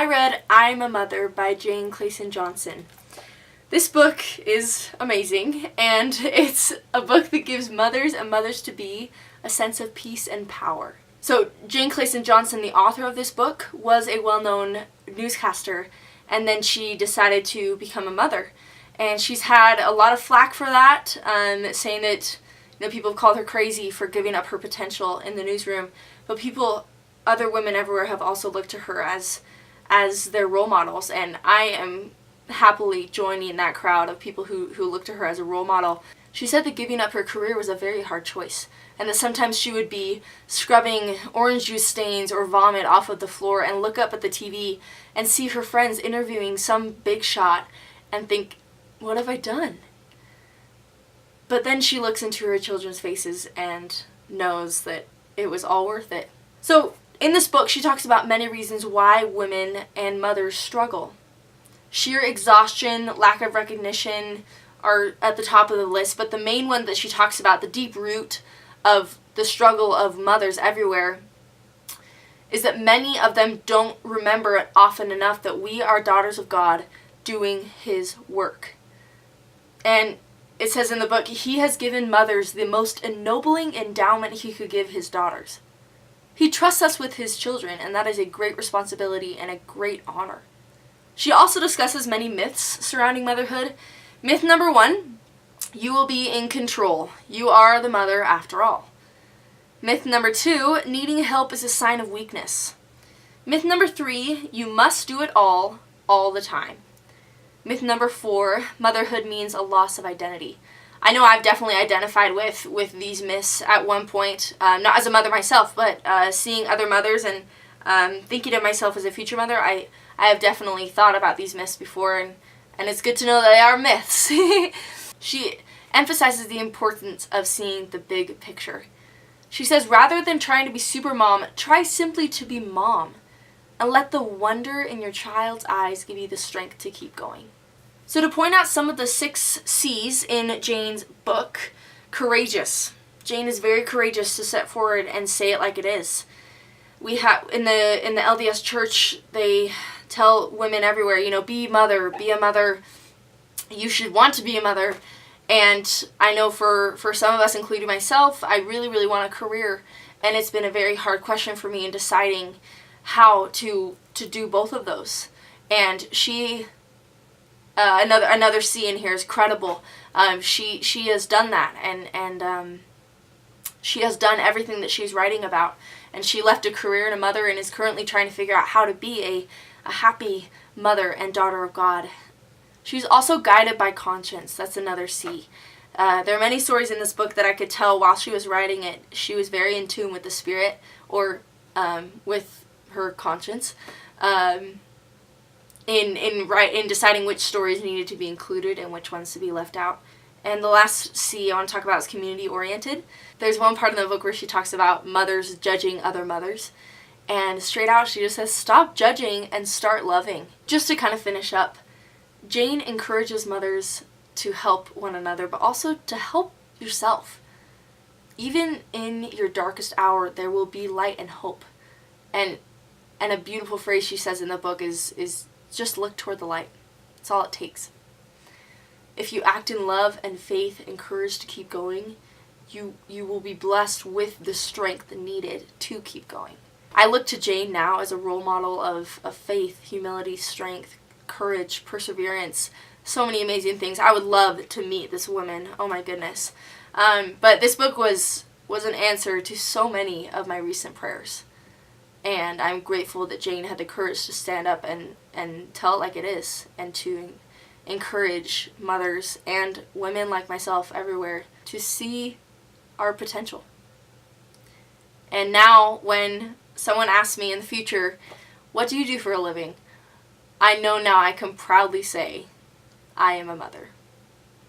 I read I'm a Mother by Jane Clayton Johnson. This book is amazing, and it's a book that gives mothers and mothers-to-be a sense of peace and power. So Jane Clayton Johnson, the author of this book, was a well-known newscaster, and then she decided to become a mother. And she's had a lot of flack for that, saying that people have called her crazy for giving up her potential in the newsroom. But other women everywhere have also looked to her as their role models, and I am happily joining that crowd of people who look to her as a role model. She said that giving up her career was a very hard choice, and that sometimes she would be scrubbing orange juice stains or vomit off of the floor and look up at the TV and see her friends interviewing some big shot and think, what have I done? But then she looks into her children's faces and knows that it was all worth it. So in this book, she talks about many reasons why women and mothers struggle. Sheer exhaustion, lack of recognition are at the top of the list, but the main one that she talks about, the deep root of the struggle of mothers everywhere, is that many of them don't remember it often enough that we are daughters of God doing His work. And it says in the book, He has given mothers the most ennobling endowment He could give His daughters. He trusts us with His children, and that is a great responsibility and a great honor. She also discusses many myths surrounding motherhood. Myth number 1, you will be in control. You are the mother after all. Myth number 2, needing help is a sign of weakness. Myth number 3, you must do it all the time. Myth number 4, motherhood means a loss of identity. I know I've definitely identified with these myths at one point, not as a mother myself, but seeing other mothers and thinking of myself as a future mother, I have definitely thought about these myths before, and it's good to know that they are myths. She emphasizes the importance of seeing the big picture. She says, rather than trying to be super mom, try simply to be mom, and let the wonder in your child's eyes give you the strength to keep going. So to point out some of the 6 C's in Jane's book, courageous. Jane is very courageous to step forward and say it like it is. We have in the LDS church, they tell women everywhere, be a mother. You should want to be a mother. And I know for some of us, including myself, I really, really want a career. And it's been a very hard question for me in deciding how to do both of those. And she, another C in here is credible. She has done that, and she has done everything that she's writing about. And she left a career and a mother and is currently trying to figure out how to be a happy mother and daughter of God. She's also guided by conscience. That's another C. There are many stories in this book that I could tell while she was writing it. She was very in tune with the Spirit, or with her conscience, in deciding which stories needed to be included and which ones to be left out. And the last C I want to talk about is community-oriented. There's one part in the book where she talks about mothers judging other mothers. And straight out, she just says, stop judging and start loving. Just to kind of finish up, Jane encourages mothers to help one another, but also to help yourself. Even in your darkest hour, there will be light and hope. And a beautiful phrase she says in the book is just look toward the light. That's all it takes. If you act in love and faith and courage to keep going, you will be blessed with the strength needed to keep going. I look to Jane now as a role model of faith, humility, strength, courage, perseverance, so many amazing things. I would love to meet this woman. Oh my goodness. But this book was an answer to so many of my recent prayers. And I'm grateful that Jane had the courage to stand up and tell it like it is, and to encourage mothers and women like myself everywhere to see our potential. And now when someone asks me in the future, what do you do for a living? I know now I can proudly say, I am a mother.